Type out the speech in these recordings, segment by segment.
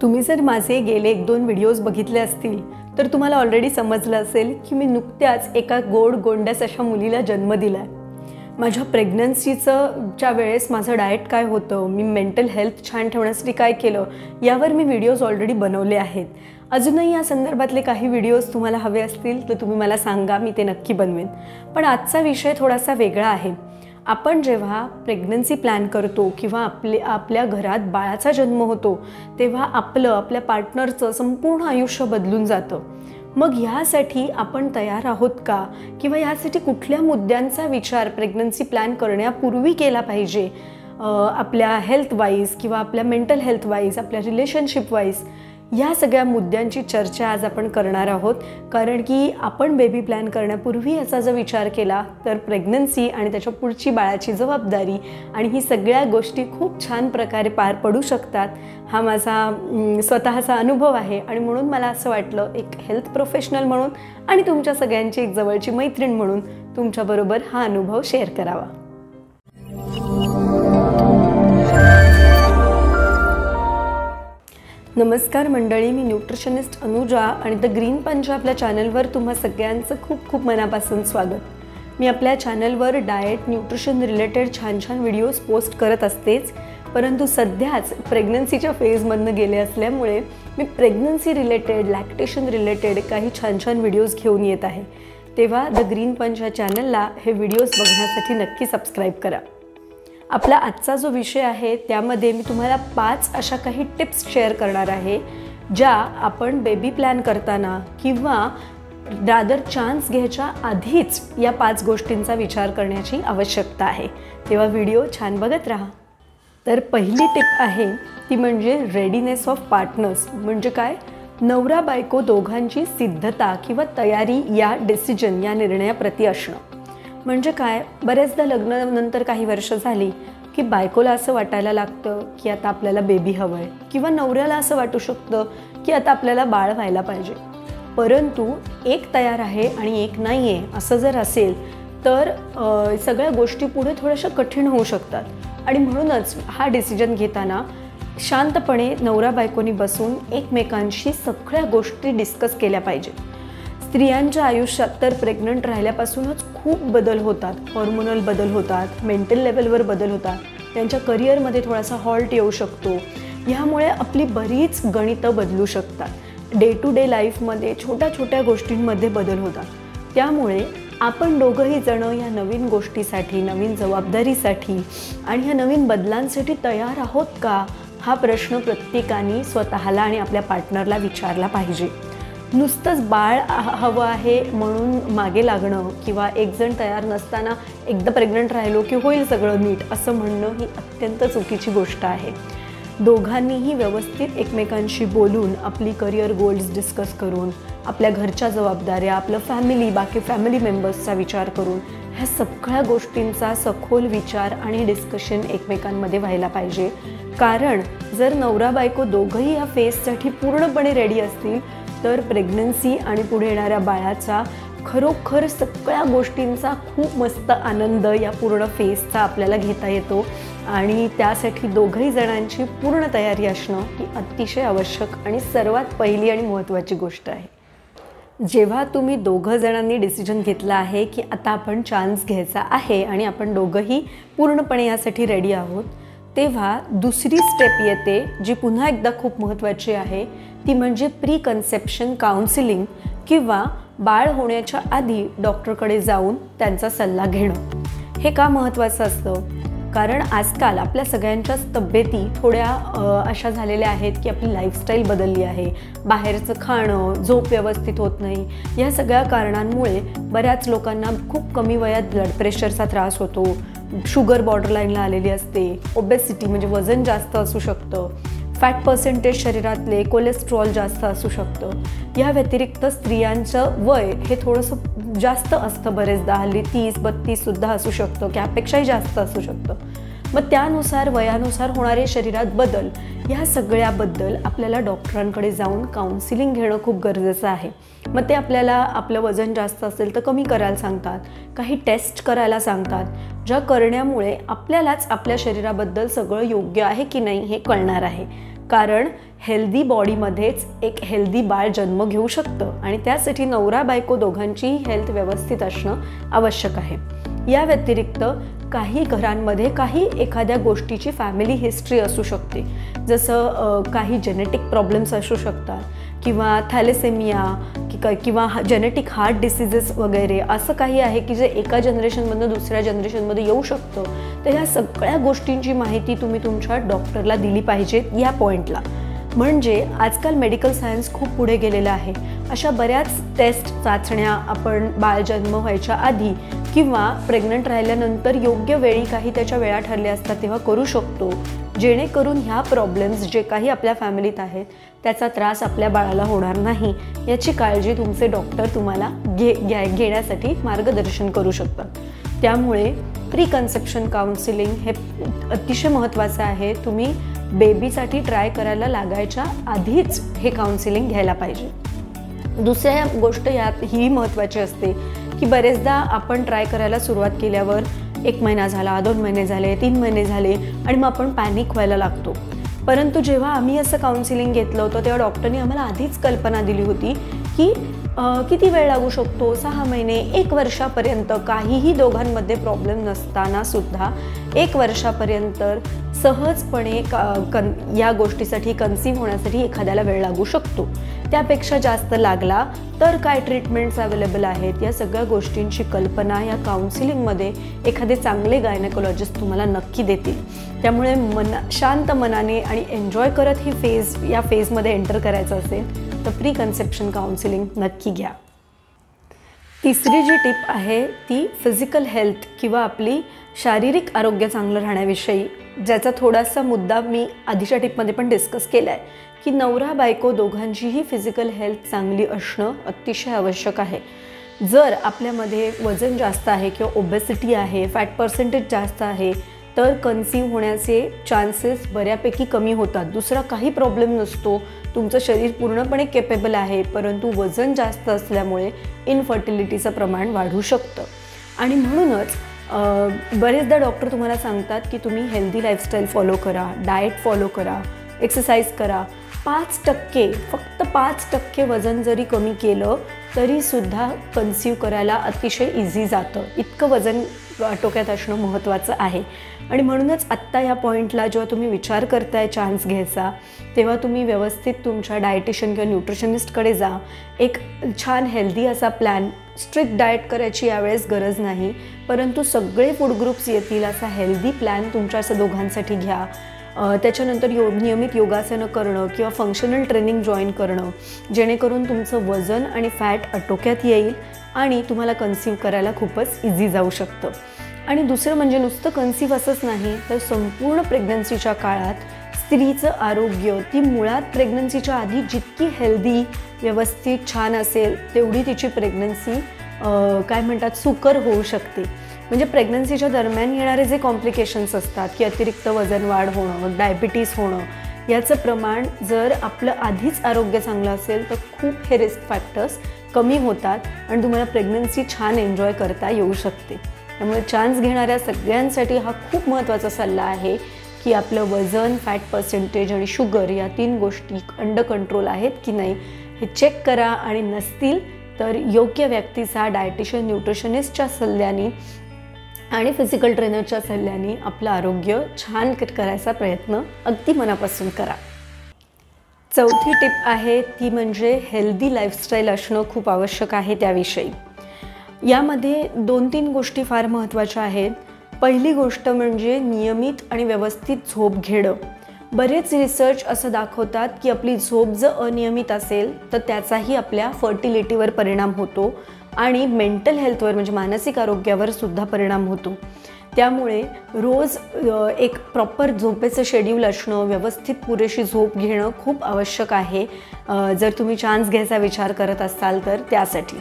तुम्ही जर माझे गेले 1-2 व्हिडिओज बघितले असतील तर तुम्हाला ऑलरेडी समजलं असेल की मी नुकत्याच एका गोंडस अशा मुलीला जन्म दिलाय। माझ्या प्रेग्नन्सीच्या वेळेस माझं डाएट काय होतं, मी मेंटल हेल्थ छान ठेवण्यासाठी काय केलं, यावर मी व्हिडिओज ऑलरेडी बनवले आहेत। अजूनही या संदर्भातले काही व्हिडिओज तुम्हाला हवे असतील तर तुम्ही मला सांगा, मी ते नक्की बनवेन। पण आजचा विषय थोडासा वेगळा आहे। आपण जेव्हा प्रेग्नन्सी प्लॅन करतो किंवा आपल्या घरात बाळाचा जन्म होतो तेव्हा आपल्या पार्टनरचं संपूर्ण आयुष्य बदलून जातं। मग ह्यासाठी आपण तयार आहोत का, किंवा ह्यासाठी कुठल्या मुद्द्यांचा विचार प्रेग्नन्सी प्लॅन करण्यापूर्वी केला पाहिजे, आपल्या हेल्थ वाईज किंवा आपल्या मेंटल हेल्थ वाईज, आपल्या रिलेशनशिप वाईज, या सगळ्या मुद्द्यांची चर्चा आज आपण करणार आहोत। कारण की आपण बेबी प्लॅन करण्यापूर्वी याचा जर विचार केला तर प्रेग्नन्सी आणि त्याच्या पुढची बाळाची जबाबदारी आणि ही सगळ्या गोष्टी खूप छान प्रकारे पार पडू शकतात। हा माझा स्वतःचा अनुभव आहे आणि म्हणून मला असं वाटलं एक हेल्थ प्रोफेशनल म्हणून आणि तुमच्या सगळ्यांची एक जवळची मैत्रीण म्हणून तुमच्याबरोबर हा अनुभव शेअर करावा। नमस्कार मंडळी, मी न्यूट्रिशनिस्ट अनुजा आणि द ग्रीन पंच आपल्या चॅनलवर तुम्हा सगळ्यांचं खूप खूप मनापासून स्वागत। मी आपल्या चॅनलवर डाएट न्यूट्रिशन रिलेटेड छान छान व्हिडिओज पोस्ट करत असतेच, परंतु सध्याच प्रेग्नन्सीच्या फेजमधनं गेले असल्यामुळे मी प्रेग्नन्सी रिलेटेड, लॅक्टेशन रिलेटेड काही छान छान व्हिडिओज घेऊन येत आहे। तेव्हा द ग्रीन पंच या चॅनलला हे व्हिडिओज बघण्यासाठी नक्की सबस्क्राईब करा। आपला आजचा जो विषय आहे त्यामध्ये मी तुम्हाला 5 अशा काही टिप्स शेअर करणार आहे ज्या आपण बेबी प्लॅन करताना किंवा रादर चान्स घ्यायच्या आधीच या 5 गोष्टींचा विचार करण्याची आवश्यकता आहे। तेव्हा व्हिडिओ छान बघत राहा। तर पहिली टिप आहे ती म्हणजे रेडीनेस ऑफ पार्टनर्स। म्हणजे काय, नवरा बायको दोघांची सिद्धता किंवा तयारी या डिसिजन, या निर्णयाप्रती असणं। म्हणजे काय, बरेचदा लग्नानंतर काही वर्ष झाली की बायकोला असं वाटायला लागतं की आता आपल्याला बेबी हवं आहे, किंवा नवऱ्याला असं वाटू शकतं की आता आपल्याला बाळ व्हायला पाहिजे, परंतु एक तयार आहे आणि एक नाही आहे असं जर असेल तर सगळ्या गोष्टी पुढे थोड्याशा कठीण होऊ शकतात। आणि म्हणूनच हा डिसिजन घेताना शांतपणे नवरा बायकोनी बसून एकमेकांशी सगळ्या गोष्टी डिस्कस केल्या पाहिजेत। स्त्रियांच्या आयुष्यात तर प्रेग्नंट राहिल्यापासूनच खूप बदल होतात, हॉर्मोनल बदल होतात, मेंटल लेवलवर बदल होतात, त्यांच्या करिअरमध्ये थोडासा हॉल्ट येऊ शकतो। ह्यामुळे आपली बरीच गणितं बदलू शकतात। डे टू डे लाईफमध्ये छोट्या छोट्या गोष्टींमध्ये बदल होतात। त्यामुळे आपण दोघंही जण या नवीन गोष्टीसाठी, नवीन जबाबदारीसाठी आणि ह्या नवीन बदलांसाठी तयार आहोत का, हा प्रश्न प्रत्येकाने स्वतःला आणि आपल्या पार्टनरला विचारला पाहिजे। नुसतंच बाळ हवं आहे म्हणून मागे लागणं किंवा एक जण तयार नसताना एकदा प्रेग्नंट राहिलो की होईल सगळं नीट असं म्हणणं ही अत्यंत चुकीची गोष्ट आहे। दोघांनीही व्यवस्थित एकमेकांशी बोलून, आपली करिअर गोल्स डिस्कस करून, आपल्या घरच्या जबाबदाऱ्या, आपलं फॅमिली, बाकी फॅमिली मेंबर्सचा विचार करून ह्या सगळ्या गोष्टींचा सखोल विचार आणि डिस्कशन एकमेकांमध्ये व्हायला पाहिजे। कारण जर नवरा बायको दोघंही या फेजसाठी पूर्णपणे रेडी असतील तर प्रेग्नन्सी आणि पुढे येणाऱ्या बाळाचा खरोखर सगळ्या गोष्टींचा खूप मस्त आनंद या पूर्ण फेजचा आपल्याला घेता येतो। आणि त्यासाठी दोघंही जणांची पूर्ण तयारी असणं ही अतिशय आवश्यक आणि सर्वात पहिली आणि महत्त्वाची गोष्ट आहे। जेव्हा तुम्ही दोघं जणांनी डिसिजन घेतला आहे की आता आपण चान्स घ्यायचा आहे आणि आपण दोघंही पूर्णपणे यासाठी रेडी आहोत, तेव्हा दुसरी स्टेप येते जी पुन्हा एकदा खूप महत्त्वाची आहे, ती म्हणजे प्री कन्सेप्शन काउन्सिलिंग किंवा बाळ होण्याच्या आधी डॉक्टरकडे जाऊन त्यांचा सल्ला घेणं। हे का महत्त्वाचं असतं, कारण आजकाल आपल्या सगळ्यांच्याच तब्येती थोड्या अशा झालेल्या आहेत की आपली लाईफस्टाईल बदलली आहे, बाहेरचं खाणं, झोप व्यवस्थित होत नाही, या सगळ्या कारणांमुळे बऱ्याच लोकांना खूप कमी वयात ब्लड प्रेशरचा त्रास होतो, शुगर बॉर्डरलाईनला आलेली असते, ओबेसिटी म्हणजे वजन जास्त असू शकतं, फॅट पर्सेंटेज शरीरातले, कोलेस्ट्रॉल जास्त असू शकतं। या व्यतिरिक्त स्त्रियांचं वय हे थोडंसं जास्त असतं, बरेचदा हल्ली 30-32 सुद्धा असू शकतं, त्यापेक्षाही जास्त असू शकतं। मग त्यानुसार वयानुसार होणारे शरीरात बदल, ह्या सगळ्याबद्दल आपल्याला डॉक्टरांकडे जाऊन काउन्सिलिंग घेणं खूप गरजेचं आहे। मग ते आपल्याला आपलं वजन जास्त असेल तर कमी करायला सांगतात, काही टेस्ट करायला सांगतात, ज्या करण्यामुळे आपल्यालाच आपल्या शरीराबद्दल सगळं योग्य आहे की नाही हे कळणार आहे। कारण हेल्दी बॉडीमध्येच एक हेल्दी बाळ जन्म घेऊ शकतं आणि त्यासाठी नवरा बायको दोघांचीही हेल्थ व्यवस्थित असणं आवश्यक आहे. या व्यतिरिक्त काही घरांमध्ये काही एखाद्या गोष्टीची फॅमिली हिस्ट्री असू शकते, जसं काही जेनेटिक प्रॉब्लेम्स असू शकतात किंवा थॅलेसेमिया किंवा जेनेटिक हार्ट डिसीजेस वगैरे असं काही आहे की जे एका जनरेशनमधून दुसऱ्या जनरेशनमध्ये येऊ शकतं. तर ह्या सगळ्या गोष्टींची माहिती तुम्ही तुमच्या डॉक्टरला दिली पाहिजे या पॉईंटला. म्हणजे आजकाल मेडिकल सायन्स खूप पुढे गेलेलं आहे. अशा बऱ्याच टेस्ट चाचण्या आपण बाळ जन्म व्हायच्या आधी किंवा प्रेग्नंट राहिल्यानंतर योग्य वेळी काही त्याच्या वेळा ठरल्या असतात तेव्हा करू शकतो, जेणेकरून ह्या प्रॉब्लेम्स जे काही आपल्या फॅमिलीत आहेत त्याचा त्रास आपल्या बाळाला होणार नाही याची काळजी तुमचे डॉक्टर तुम्हाला घेण्यासाठी मार्गदर्शन करू शकतात. त्यामुळे प्री कन्सेप्शन काउन्सिलिंग हे अतिशय महत्त्वाचं आहे. तुम्ही बेबीसाठी ट्राय करायला लागायच्या आधीच हे काउन्सिलिंग घ्यायला पाहिजे. दुसऱ्या गोष्ट यात ही महत्त्वाची असते की बरेचदा आपण ट्राय करायला सुरुवात केल्यावर 1 महिना झाला, 2 महिने झाले, 3 महिने झाले आणि मग आपण पॅनिक व्हायला लागतो. परंतु जेव्हा आम्ही असं काउन्सिलिंग घेतलं होतं तेव्हा डॉक्टरनी आम्हाला आधीच कल्पना दिली होती की किती वेळ लागू शकतो, 6 महिने, 1 वर्षापर्यंत, काहीही दोघांमध्ये प्रॉब्लेम नसताना सुद्धा 1 वर्षापर्यंत सहजपणे या गोष्टीसाठी कन्सीव्ह होण्यासाठी एखाद्याला वेळ लागू शकतो. त्यापेक्षा जास्त लागला तर काय ट्रीटमेंट्स अवेलेबल आहेत या सगळ्या गोष्टींची कल्पना या काउन्सिलिंगमध्ये एखादे चांगले गायनेकोलॉजिस्ट तुम्हाला नक्की देतील. त्यामुळे शांत मनाने आणि एन्जॉय करत ही या फेजमध्ये एंटर करायचं असेल तर प्री कन्सेप्शन काउन्सिलिंग नक्की घ्या. तिसरी जी टिप आहे ती फिजिकल हेल्थ किंवा आपली शारीरिक आरोग्य चांगलं राहण्याविषयी, ज्याचा थोडासा मुद्दा मी आधीच्या टिपमध्ये पण डिस्कस केला आहे की नवरा बायको दोघांचीही फिजिकल हेल्थ चांगली असणं अतिशय आवश्यक आहे. जर आपल्यामध्ये वजन जास्त आहे किंवा ओबेसिटी आहे, फॅट पर्सेंटेज जास्त आहे तर कन्सीव्ह होण्याचे चान्सेस बऱ्यापैकी कमी होतात. दुसरा काही प्रॉब्लेम नसतो, तुमचं शरीर पूर्णपणे केपेबल आहे, परंतु वजन जास्त असल्यामुळे इनफर्टिलिटीचं प्रमाण वाढू शकतं. आणि म्हणूनच बरेचदा डॉक्टर तुम्हाला सांगतात की तुम्ही हेल्दी लाईफस्टाईल फॉलो करा, डाएट फॉलो करा, एक्सरसाइज करा. 5% फक्त 5% वजन जरी कमी केलं तरीसुद्धा कन्सीव्ह करायला अतिशय इझी जातं. इतकं वजन आटोक्यात असणं महत्त्वाचं आहे. आणि म्हणूनच आत्ता या पॉईंटला जेव्हा तुम्ही विचार करताय चान्स घ्यायचा तेव्हा तुम्ही व्यवस्थित तुमच्या डायटिशियन किंवा न्यूट्रिशनिस्टकडे जा. एक छान हेल्दी असा प्लॅन, स्ट्रिक्ट डाएट करायची यावेळेस गरज नाही, परंतु सगळे फूड ग्रुप्स येतील असा हेल्दी प्लॅन तुमच्या असं दोघांसाठी घ्या. त्याच्यानंतर नियमित योगासनं करणं किंवा फंक्शनल ट्रेनिंग जॉईन करणं, जेणेकरून तुमचं वजन आणि फॅट आटोक्यात येईल आणि तुम्हाला कन्सीव्ह करायला खूपच इझी जाऊ शकतं. आणि दुसरं म्हणजे नुसतं कन्सीव्ह असंच नाही तर संपूर्ण प्रेग्नन्सीच्या काळात स्त्रीचं आरोग्य, ती मुळात प्रेग्नन्सीच्या आधी जितकी हेल्दी, व्यवस्थित, छान असेल तेवढी तिची प्रेग्नन्सी काय म्हणतात सुकर होऊ शकते. म्हणजे प्रेग्नन्सीच्या दरम्यान येणारे जे कॉम्प्लिकेशन्स असतात की अतिरिक्त वजन वाढ होणं, डायबिटीस होणं, याचं प्रमाण जर आपलं आधीच आरोग्य चांगलं असेल तर खूप हे रिस्क फॅक्टर्स कमी होतात आणि तुम्हाला प्रेग्नन्सी छान एन्जॉय करता येऊ शकते. त्यामुळे चान्स घेणाऱ्या सगळ्यांसाठी हा खूप महत्त्वाचा सल्ला आहे की आपलं वजन, फॅट पर्सेंटेज आणि शुगर या 3 गोष्टी अंडर कंट्रोल आहेत की नाही हे चेक करा. आणि नसतील तर योग्य व्यक्तीचा डायटिशियन, न्यूट्रिशनिस्टच्या सल्ल्याने आणि फिजिकल ट्रेनरच्या सल्ल्याने आपलं आरोग्य छान करायचा प्रयत्न अगदी मनापासून करा. चौथी टिप आहे ती म्हणजे हेल्दी लाईफस्टाईल असणं खूप आवश्यक आहे त्याविषयी. यामध्ये 2-3 गोष्टी फार महत्त्वाच्या आहेत. पहिली गोष्ट म्हणजे नियमित आणि व्यवस्थित झोप घेणं. बरेच रिसर्च असं दाखवतात की आपली झोप जर अनियमित असेल तर त्याचाही आपल्या फर्टिलिटीवर परिणाम होतो आणि मेंटल हेल्थवर म्हणजे मानसिक आरोग्यावर सुद्धा परिणाम होतो. त्यामुळे रोज एक प्रॉपर झोपेचं शेड्यूल असणं, व्यवस्थित पुरेशी झोप घेणं खूप आवश्यक आहे जर तुम्ही चान्स घ्यायचा विचार करत असाल तर. त्यासाठी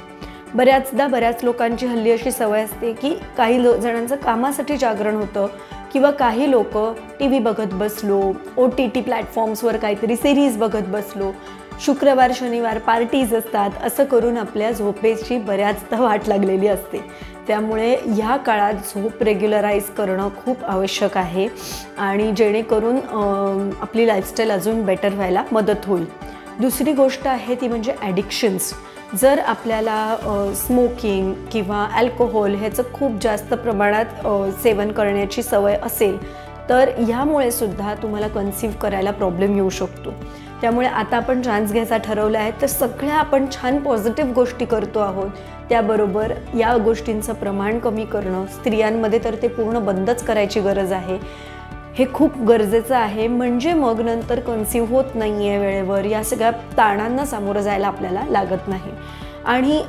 बऱ्याच लोकांची हल्ली अशी सवय असते की काही जणांचं कामासाठी जागरण होतं किंवा काही लोक टी व्ही बघत बसलो, OTT प्लॅटफॉर्म्सवर काहीतरी सिरीज बघत बसलो शुक्रवार शनिवार पार्टीज असतात, असं करून आपल्या झोपेची बऱ्याचदा वाट लागलेली असते. त्यामुळे ह्या काळात झोप रेग्युलराईज करणं खूप आवश्यक आहे आणि जेणेकरून आपली लाईफस्टाईल अजून बेटर व्हायला मदत होईल. दुसरी गोष्ट आहे ती म्हणजे ॲडिक्शन्स. जर आपल्याला स्मोकिंग किंवा अल्कोहोल ह्याचं खूप जास्त प्रमाणात सेवन करण्याची सवय असेल तर ह्यामुळे सुद्धा तुम्हाला कन्सीव्ह करायला प्रॉब्लेम येऊ शकतो. त्यामुळे आता आपण चान्स घ्यायचा ठरवला आहे तर सगळ्या आपण छान पॉझिटिव्ह गोष्टी करतो आहोत, त्याबरोबर या गोष्टींचं प्रमाण कमी करणं, स्त्रियांमध्ये तर ते पूर्ण बंदच करायची गरज आहे. हे खूप गरजेचं आहे, म्हणजे मग नंतर कन्सीव्ह होत नाही आहे वेळेवर, या सगळ्या ताणांना सामोरं जायला आपल्याला लागत नाही. आणि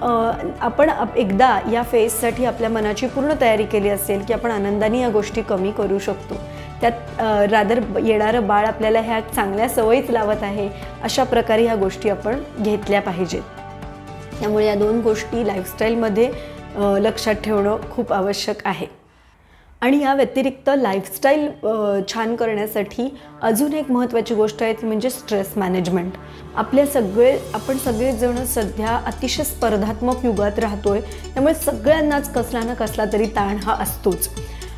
आपण एकदा या फेजसाठी आपल्या मनाची पूर्ण तयारी केली असेल की आपण आनंदाने या गोष्टी कमी करू शकतो. त्यात रादर येणारं बाळ आपल्याला ह्या चांगल्या सवयीच लावत आहे, अशा प्रकारे ह्या गोष्टी आपण घेतल्या पाहिजेत. त्यामुळे या दोन गोष्टी लाईफस्टाईलमध्ये लक्षात ठेवणं खूप आवश्यक आहे. आणि या व्यतिरिक्त लाईफस्टाईल छान करण्यासाठी अजून एक महत्त्वाची गोष्ट आहे ती म्हणजे स्ट्रेस मॅनेजमेंट. आपण सगळेजण सध्या अतिशय स्पर्धात्मक युगात राहतोय, त्यामुळे सगळ्यांनाच कसला ना कसला तरी ताण हा असतोच.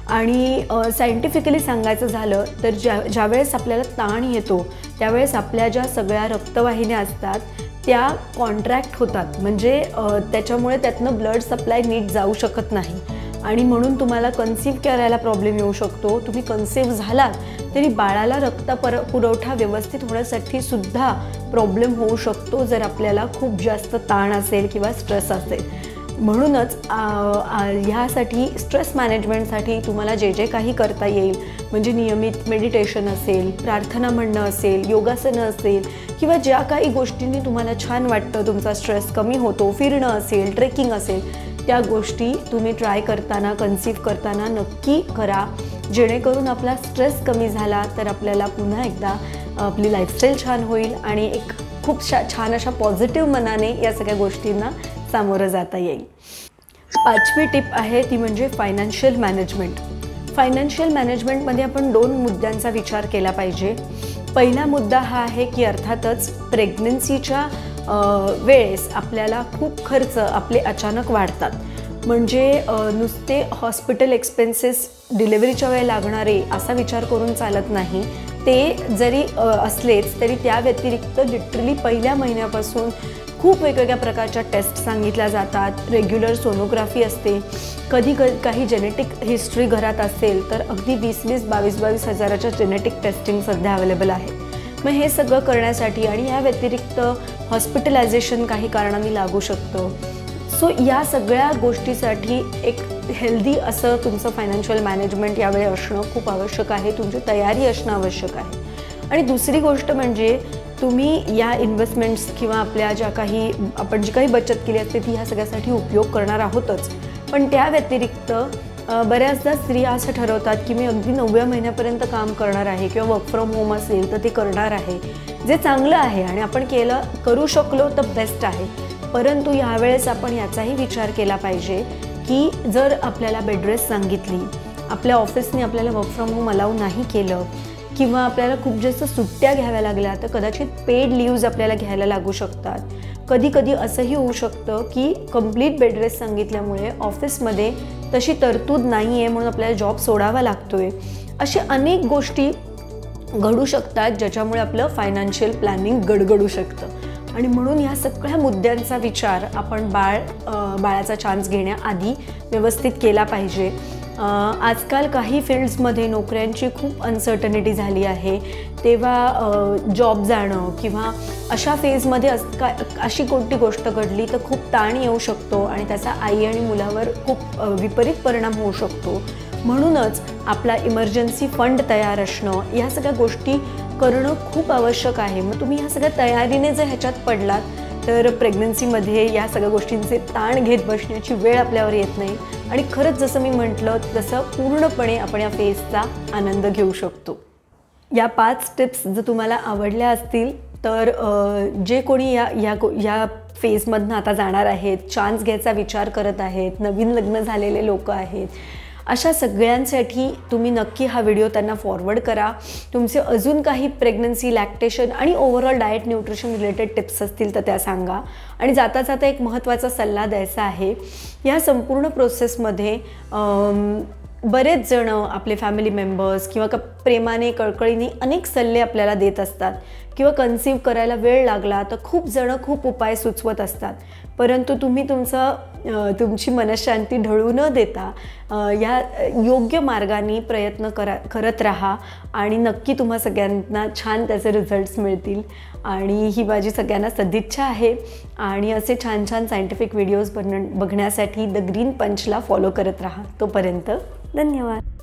आणि सायंटिफिकली सांगायचं झालं तर ज्यावेळेस आपल्याला ताण येतो त्यावेळेस आपल्या ज्या सगळ्या रक्तवाहिन्या असतात त्या कॉन्ट्रॅक्ट होतात, म्हणजे त्याच्यामुळे त्यातनं ब्लड सप्लाय नीट जाऊ शकत नाही आणि म्हणून तुम्हाला कन्सीव्ह करायला प्रॉब्लेम येऊ शकतो. तुम्ही कन्सीव्ह झालात तरी बाळाला रक्त पुरवठा व्यवस्थित होण्यासाठी सुद्धा प्रॉब्लेम होऊ शकतो जर आपल्याला खूप जास्त ताण असेल किंवा स्ट्रेस असेल. म्हणूनच ह्यासाठी स्ट्रेस मॅनेजमेंटसाठी तुम्हाला जे जे काही करता येईल, म्हणजे नियमित मेडिटेशन असेल, प्रार्थना म्हणणं असेल, योगासनं असेल किंवा ज्या काही गोष्टींनी तुम्हाला छान वाटतं, तुमचा स्ट्रेस कमी होतो, फिरणं असेल, ट्रेकिंग असेल, त्या गोष्टी तुम्ही ट्राय करताना, कन्सीव्ह करताना नक्की करा, जेणेकरून आपला स्ट्रेस कमी झाला तर आपल्याला पुन्हा एकदा आपली लाईफस्टाईल छान होईल आणि एक खूप छान अशा पॉझिटिव्ह मनाने या सगळ्या गोष्टींना सामोरं जाता येईल. 5वी टिप आहे ती म्हणजे फायनान्शियल मॅनेजमेंट. फायनान्शियल मॅनेजमेंटमध्ये आपण 2 मुद्द्यांचा विचार केला पाहिजे. पहिला मुद्दा हा आहे की अर्थातच प्रेग्नन्सीच्या वेळेस आपल्याला खूप खर्च आपले अचानक वाढतात. म्हणजे नुसते हॉस्पिटल एक्सपेन्सेस डिलिव्हरीच्या वेळी लागणारे असा विचार करून चालत नाही. ते जरी असलेच तरी त्या व्यतिरिक्त लिटरली पहिल्या महिन्यापासून खूप वेगवेगळ्या प्रकारच्या टेस्ट सांगितल्या जातात. रेग्युलर सोनोग्राफी असते, कधी काही जेनेटिक हिस्ट्री घरात असेल तर अगदी 20,000-22,000 हजाराच्या जेनेटिक टेस्टिंग सध्या अवेलेबल आहे. मग हे सगळं करण्यासाठी आणि या व्यतिरिक्त हॉस्पिटलायझेशन काही कारणांनी लागू शकतं. सो या सगळ्या गोष्टीसाठी एक हेल्दी असं तुमचं फायनान्शियल मॅनेजमेंट यावेळी असणं खूप आवश्यक आहे, तुमची तयारी असणं आवश्यक आहे. आणि दुसरी गोष्ट म्हणजे तुम्ही या इन्व्हेस्टमेंट्स किंवा आपल्या आपण जी काही बचत केली असते ती ह्या सगळ्यासाठी उपयोग करणार आहोतच, पण त्या व्यतिरिक्त बऱ्याचदा स्त्रिया असं ठरवतात की मी अगदी 9व्या महिन्यापर्यंत काम करणार आहे किंवा वर्क फ्रॉम होम असेल तर ते करणार आहे, जे चांगलं आहे आणि आपण करू शकलो तर बेस्ट आहे. परंतु यावेळेस आपण याचाही विचार केला पाहिजे की जर आपल्याला बेड रेस्ट सांगितली, आपल्या ऑफिसने आपल्याला वर्क फ्रॉम होम अलाउ नाही केलं किंवा आपल्याला खूप जास्त सुट्ट्या घ्याव्या लागल्या तर कदाचित पेड लीव्ज आपल्याला घ्यायला लागू शकतात. कधी कधी असंही होऊ शकतं की कंप्लीट बेड रेस्ट सांगितल्यामुळे ऑफिसमध्ये तशी तरतूद नाही आहे म्हणून आपल्याला जॉब सोडावा लागतोय. अशा अनेक गोष्टी घडू शकतात ज्याच्यामुळे आपलं फायनान्शियल प्लॅनिंग गडगडू शकतं. आणि म्हणून ह्या सगळ्या मुद्द्यांचा विचार आपण बाळाचा चान्स घेण्याआधी व्यवस्थित केला पाहिजे. आजकाल काही फील्ड्समध्ये नोकऱ्यांची खूप अनसर्टनिटी झाली आहे, तेव्हा जॉब जाणं किंवा अशा फेजमध्ये अशी कोणती गोष्ट घडली तर खूप ताण येऊ शकतो आणि त्याचा आई आणि मुलावर खूप विपरीत परिणाम होऊ शकतो. म्हणूनच आपला इमर्जन्सी फंड तयार असणं, या सगळ्या गोष्टी करणं खूप आवश्यक आहे. मग तुम्ही ह्या सगळ्या तयारीने जर ह्याच्यात पडलात तर प्रेग्नन्सीमध्ये या सगळ्या गोष्टींचे ताण घेत बसण्याची वेळ आपल्यावर येत नाही आणि खरंच जसं मी म्हटलं तसं पूर्णपणे आपण या फेजचा आनंद घेऊ शकतो. या 5 टिप्स जर तुम्हाला आवडल्या असतील तर जे कोणी या फेजमधनं आता जाणार आहेत, चान्स घ्यायचा विचार करत आहेत, नवीन लग्न झालेले लोक आहेत, अशा सगळ्यांसाठी तुम्ही नक्की हा व्हिडिओ त्यांना फॉरवर्ड करा. तुमचे अजून काही प्रेग्नन्सी, लॅक्टेशन आणि overall diet nutrition related tips असतील तर त्या सांगा. आणि जाता जाता एक महत्त्वाचा सल्ला द्यायचा आहे. या संपूर्ण प्रोसेसमध्ये बरेच जण आपले फॅमिली मेंबर्स किंवा प्रेमाने कळकळीने अनेक सल्ले आपल्याला देत असतात किंवा कन्सीव्ह करायला वेळ लागला तर खूप जण खूप उपाय सुचवत असतात. परंतु तुम्ही तुमची मनःशांती ढळू न देता या योग्य मार्गाने प्रयत्न करत राहा आणि नक्की तुम्हा सगळ्यांना छान त्याचे रिझल्ट्स मिळतील. आणि ही माझी सगळ्यांना सदिच्छा आहे. आणि असे छान छान सायंटिफिक व्हिडिओज बघण्यासाठी द ग्रीन पंचला फॉलो करत राहा. तोपर्यंत धन्यवाद.